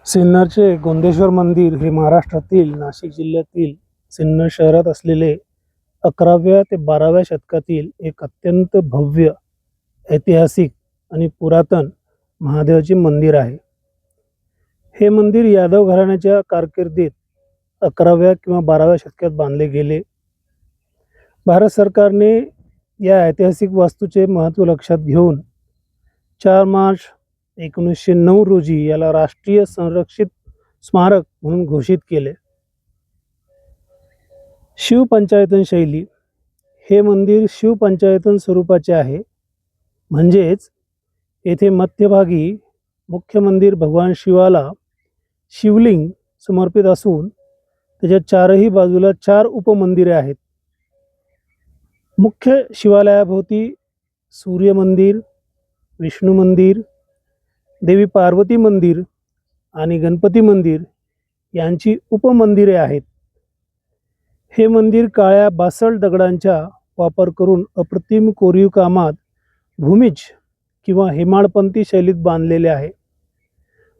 सिन्नरचे गोंदेश्वर मंदिर हे महाराष्ट्रातील नाशिक जिल्ह्यातील सिन्नर शहरात असलेले 11व्या ते 12व्या शतकातील एक अत्यंत भव्य, ऐतिहासिक आणि पुरातन महादेवाचे मंदिर आहे. हे मंदिर यादव घराण्याच्या कारकिर्दीत 11व्या किंवा 12व्या शतकात बांधले गेले. भारत सरकारने या ऐतिहासिक वास्तूचे महत्त्व लक्षात घेऊन 4 मार्च 1909 रोजी याला राष्ट्रीय संरक्षित स्मारक म्हणून घोषित केले. शिवपंचायतन शैली. हे मंदिर शिवपंचायतन स्वरूपाचे आहे, म्हणजेच येथे मध्यभागी मुख्य मंदिर भगवान शिवाला शिवलिंग समर्पित असून त्याच्या चारही बाजूला 4 उपमंदिरे आहेत. मुख्य शिवालयाभोवती सूर्य मंदिर, विष्णू मंदिर, देवी पार्वती मंदिर आणि गणपती मंदिर यांची उपमंदिरे आहेत. हे मंदिर काळ्या बासल्ट दगडांचा वापर करून अप्रतिम कोरीव कामात भूमिज किंवा हेमाडपंथी शैलीत बांधलेले आहे.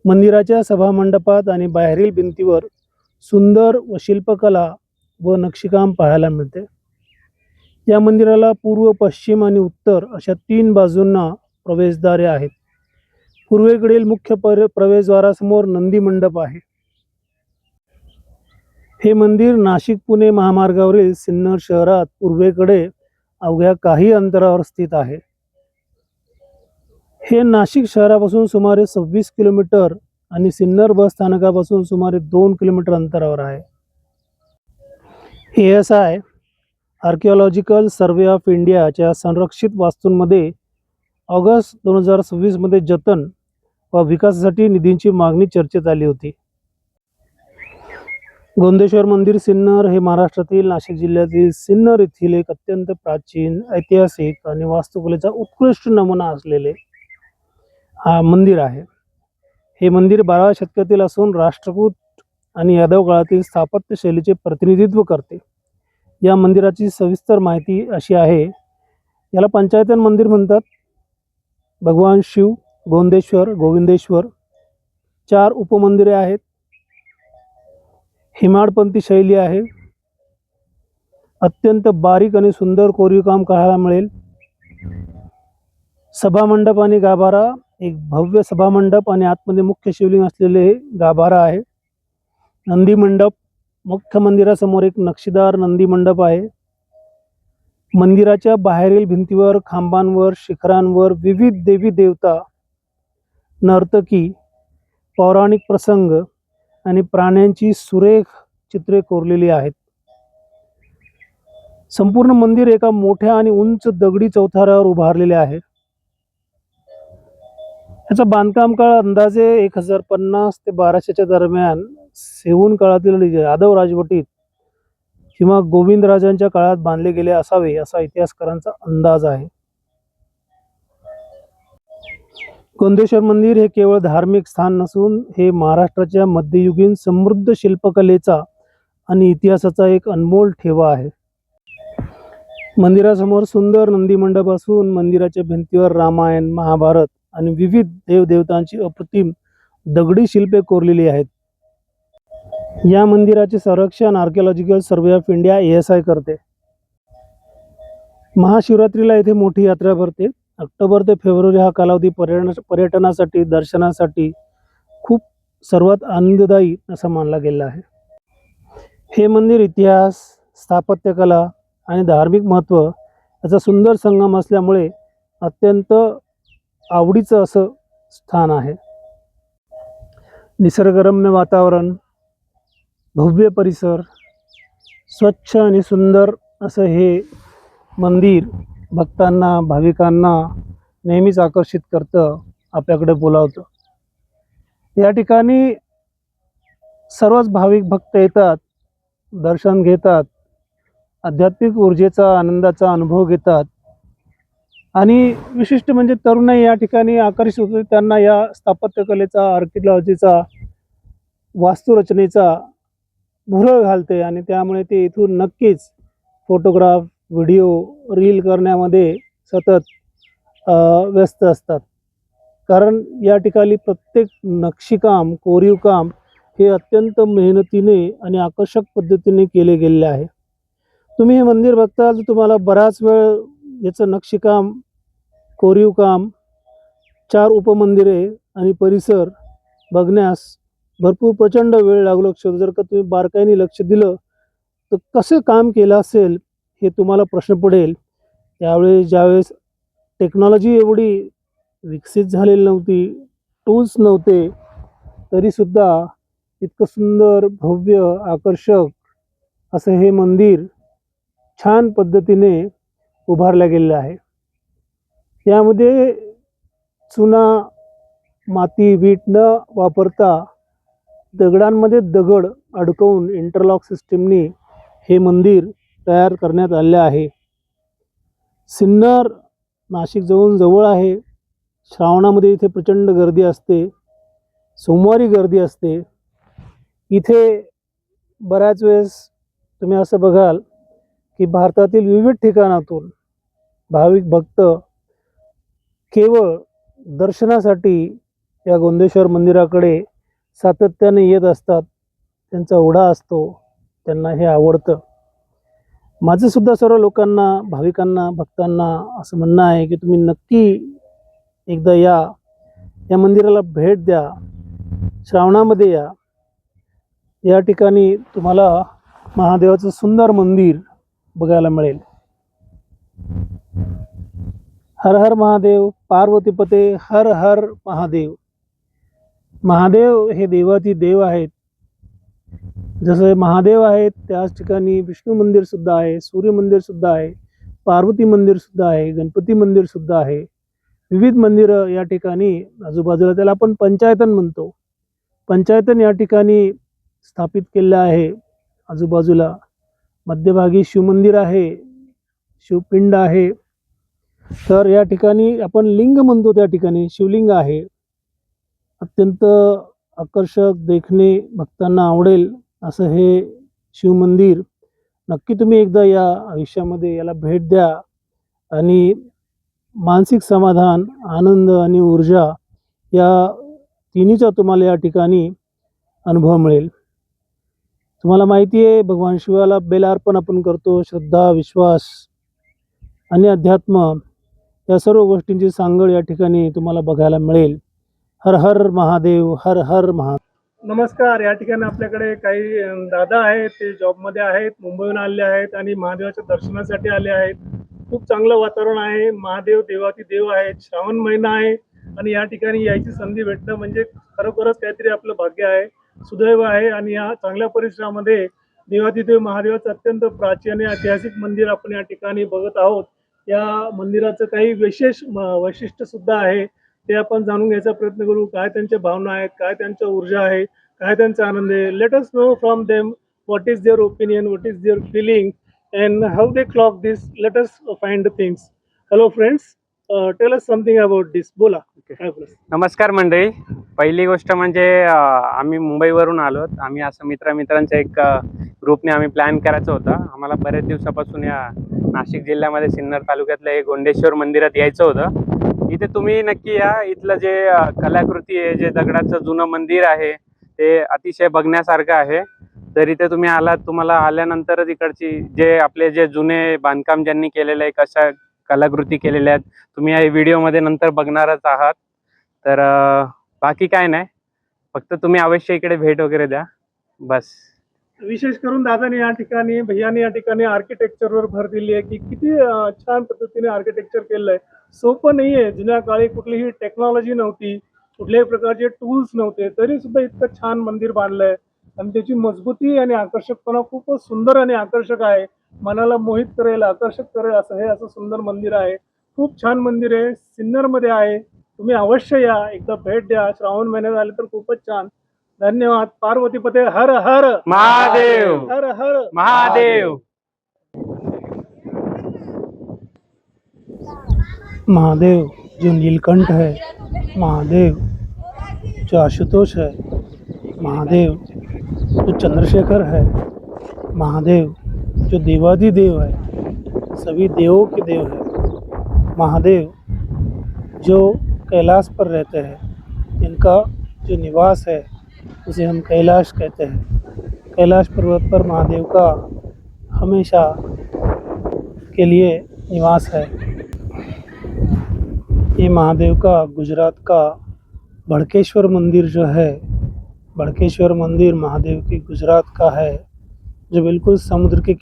मंदिराच्या सभामंडपात आणि बाहेरील भिंतीवर सुंदर व शिल्पकला व नक्षीकाम पाहायला मिळते. या मंदिराला पूर्व, पश्चिम आणि उत्तर अशा 3 बाजूंना प्रवेशद्वारे आहेत. पूर्वेकडील मुख्य प्रवेशद्वारासमोर नंदी मंडप आहे. हे मंदिर नाशिक-पुणे महामार्गावरील सिन्नर शहरात पूर्वेकडे अवघ्या काही अंतरावर स्थित आहे. हे नाशिक शहरापासून सुमारे 26 किलोमीटर आणि सिन्नर बस स्थानकापासून सुमारे 2 किलोमीटर अंतरावर आहे. ASI आर्किओलॉजिकल सर्वे ऑफ इंडियाच्या संरक्षित वास्तूंमध्ये ऑगस्ट 2026 मध्ये जतन व विकासासाठी निधींची मागणी चर्चेत आली होती. गोंदेश्वर मंदिर सिन्नर हे महाराष्ट्रातील नाशिक जिल्ह्यातील सिन्नर येथील एक अत्यंत प्राचीन, ऐतिहासिक आणि वास्तुकलेचा उत्कृष्ट नमुना असलेले मंदिर आहे. हे मंदिर 12व्या शतकातील असून राष्ट्रकूट आणि यादव काळातील स्थापत्य शैलीचे प्रतिनिधित्व करते. या मंदिराची सविस्तर माहिती अशी आहे. याला पंचायतन मंदिर म्हणतात. भगवान शिव, गोंदेश्वर, गोविंदेश्वर 4 उपमंदिरे आहेत. हेमाडपंथी शैली आहे. अत्यंत बारीक आणि सुंदर कोरीव काम पाहायला मिळेल. सभामंडप आणि गाभारा, एक भव्य सभामंडप आणि आतमध्ये मुख्य शिवलिंग असलेले गाभारा आहे. नंदी मंडप, मुख्य मंदिरासमोर एक नक्षीदार नंदी मंडप आहे. मंदिराच्या बाहेरील भिंतीवर, खांबांवर, शिखरांवर विविध देवी देवता, नर्तकी, पौराणिक प्रसंग आणि प्राण्यांची सुरेख चित्रे कोरलेली आहेत. संपूर्ण मंदिर एका मोठ्या आणि उंच दगडी चौथऱ्यावर उभारलेले आहे. याचा बांधकाम काळ अंदाजे 1050 ते 1200च्या दरम्यान सेहून काळातील यादव राजवटीत किंवा गोविंदराजांच्या काळात बांधले गेले असावे असा इतिहासकारांचा अंदाज आहे. गोंदेश्वर मंदिर हे केवळ धार्मिक स्थान नसून हे महाराष्ट्राच्या मध्ययुगीन समृद्ध शिल्पकलेचा आणि इतिहासाचा एक अनमोल ठेवा आहे. मंदिरासमोर सुंदर नंदी मंडप असून मंदिराच्या भिंतीवर रामायण, महाभारत आणि विविध देवदेवतांची अप्रतिम दगडी शिल्पे कोरलेली आहेत. या मंदिराचे संरक्षण archaeological survey of India ASI करते. महाशिवरात्रीला येथे मोठी यात्रा भरते. ऑक्टोबर ते फेब्रुवारी हा कालावधी पर्यटनासाठी, दर्शनासाठी खूप सर्वात आनंददायी असा मानला गेला आहे. हे मंदिर इतिहास, स्थापत्यकला आणि धार्मिक महत्त्व याचा सुंदर संगम असल्यामुळे अत्यंत आवडीचं असं स्थान आहे. निसर्गरम्य वातावरण, भव्य परिसर, स्वच्छ आणि सुंदर असं हे मंदिर भक्तांना, भाविकांना नेहमीच आकर्षित करतं, आपल्याकडे बोलावतं. या ठिकाणी सर्वच भाविक भक्त येतात, दर्शन घेतात, आध्यात्मिक ऊर्जेचा, आनंदाचा अनुभव घेतात आणि विशिष्ट म्हणजे तरुणाई या ठिकाणी आकर्षित होते. त्यांना या स्थापत्यकलेचा, आर्किओलॉजीचा, वास्तुरचनेचा भुरळ घालते आणि त्यामुळे ते इथून नक्कीच फोटोग्राफ, व्हिडिओ, रील करण्यामध्ये सतत व्यस्त असतात. कारण या ठिकाणी प्रत्येक नक्षीकाम कोरीव काम हे अत्यंत मेहनतीने आणि आकर्षक पद्धतीने केले गेलेले आहे. तुम्ही हे मंदिर बघताल तर तुम्हाला बराच वेळ याचं नक्षीकाम कोरीव काम 4 उपमंदिरे आणि परिसर बघण्यास भरपूर प्रचंड वेळ लागू शकतो. जर का तुम्ही बारकाईने लक्ष दिलं तर कसं काम केलं असेल हे तुम्हाला प्रश्न पडेल. त्यावेळेस ज्यावेळेस टेक्नॉलॉजी एवढी विकसित झालेली नव्हती, टूल्स नव्हते, तरीसुद्धा इतकं सुंदर भव्य आकर्षक असं हे मंदिर छान पद्धतीने उभारलं गेलेलं आहे. यामध्ये चुना माती वीट न वापरता दगडांमध्ये दगड अडकवून इंटरलॉक सिस्टीमनी हे मंदिर तयार करण्यात आले आहे. सिन्नर नाशिक जवळ आहे. श्रावणामध्ये इथे प्रचंड गर्दी असते, सोमवारी गर्दी असते. इथे बऱ्याच वेळेस तुम्ही असं बघाल की भारतातील विविध ठिकाणातून भाविक भक्त केवळ दर्शनासाठी या गोंदेश्वर मंदिराकडे सातत्याने येत असतात. त्यांचा ओढा असतो, त्यांना हे आवडतं. माझं सुद्धा सर्व लोकांना, भाविकांना, भक्तांना असं म्हणणं आहे की तुम्ही नक्की एकदा या मंदिराला भेट द्या. श्रावणामध्ये या ठिकाणी तुम्हाला महादेवाचं सुंदर मंदिर बघायला मिळेल. हर हर महादेव, पार्वतीपते हर हर महादेव. महादेव हे देवाती देव आहेत. जसं महादेव आहेत त्याच ठिकाणी विष्णू मंदिर सुद्धा आहे, सूर्य मंदिर सुद्धा आहे, पार्वती मंदिर सुद्धा आहे, गणपती मंदिर सुद्धा आहे. विविध मंदिरं या ठिकाणी आजूबाजूला, त्याला आपण पंचायतन म्हणतो, पंचायतन या ठिकाणी स्थापित केलेलं आहे. आजूबाजूला मध्यभागी शिवमंदिर आहे, शिवपिंड आहे. तर या ठिकाणी आपण लिंग म्हणतो, त्या ठिकाणी शिवलिंग आहे. अत्यंत आकर्षक, देखणे भक्तांना आवडेल असं हे शिवमंदिर. नक्की तुम्ही एकदा या आयुष्यामध्ये याला भेट द्या आणि मानसिक समाधान, आनंद आणि ऊर्जा या तिन्हीचा तुम्हाला या ठिकाणी अनुभव मिळेल. तुम्हाला माहिती आहे भगवान शिवाला बेलार्पण आपण करतो. श्रद्धा, विश्वास आणि अध्यात्म या सर्व गोष्टींची सांगड या ठिकाणी तुम्हाला बघायला मिळेल. हर हर महादेव, हर हर महादेव. नमस्कार. या ठिकाणी आपल्याकडे काही दादा आहेत, ते जॉबमध्ये आहेत, मुंबईहून आले आहेत आणि महादेवाच्या दर्शनासाठी आले आहेत. खूप चांगलं वातावरण आहे. महादेव देवाती देव आहेत. श्रावण महिना आहे आणि या ठिकाणी यायची संधी भेटणं म्हणजे खरोखरच काहीतरी आपलं भाग्य आहे, सुदैव आहे. आणि या चांगल्या परिसरामध्ये देवाती देव महादेवाचं अत्यंत प्राचीन आणि ऐतिहासिक मंदिर आपण या ठिकाणी बघत आहोत. या मंदिराचं काही विशेष वैशिष्ट्य सुद्धा आहे, ते आपण जाणून घ्यायचा प्रयत्न करू. काय त्यांच्या भावना आहेत, काय त्यांच्या ऊर्जा आहे, काय त्यांचा आनंद आहे. Let us know from them what is their opinion, what is their feeling and how they clock this. Let us find the things. Hello friends, tell us something about this. बोला. नमस्कार मंडळी. पहिली गोष्ट म्हणजे आम्ही मुंबईवरून आलो. आम्ही असं मित्रांचं एक ग्रुपने आम्ही प्लॅन करायचं होतं. आम्हाला बरेच दिवसापासून या नाशिक जिल्ह्यामध्ये सिन्नर तालुक्यातल्या एक गोंडेश्वर मंदिरात यायचं होतं. इथे तुम्ही नक्की या. इथलं जे कलाकृती आहे, जे दगडाचं जुनं मंदिर आहे, ते अतिशय बघण्यासारखं आहे. जर इथे तुम्ही आलात, तुम्हाला आल्यानंतरच इकडची जे जुने बांधकाम ज्यांनी केलेलं आहे, कशा कलाकृती केलेल्या आहेत, तुम्ही या व्हिडिओमध्ये नंतर बघणारच आहात. तर बाकी काय नाही, फक्त तुम्ही अवश्य इकडे भेट वगैरे द्या बस. विशेष करून दादाने या ठिकाणी, भैयाने या ठिकाणी आर्किटेक्चरवर भर दिली आहे की किती छान पद्धतीने आर्किटेक्चर केलं आहे. सोपं नाही आहे. जुन्या काळी कुठलीही टेक्नॉलॉजी नव्हती, कुठल्याही प्रकारचे टूल्स नव्हते, तरी सुद्धा इतकं छान मंदिर बांधलंय आणि त्याची मजबूती आणि आकर्षकपणा खूपच सुंदर आणि आकर्षक आहे. मनाला मोहित करेल, आकर्षक करेल असं सुंदर मंदिर आहे. खूप छान मंदिर आहे, सिन्नरमध्ये आहे. तुम्ही अवश्य या, एकदा भेट द्या. श्रावण महिन्यात आले तर खूपच छान. धन्यवाद. पार्वतीपते हर हर महादेव, हर हर महादेव. महादेव जो नीलकंठ है, महादेव जो आशुतोष है, महादेव जो चंद्रशेखर है, महादेव जो देवादिदेव है, सभी देवों के देव है, महादेव जो कैलाश पर रहते हैं, इनका जो निवास है उसे हम कैलाश कहते हैं। कैलाश पर्वत पर महादेव का हमेशा के लिए निवास है। ये महादेव का गुजरात का भड़केश्वर मंदिर जो है, भड़केश्वर मंदिर महादेव की गुजरात का है, जो बिल्कुल समुद्र के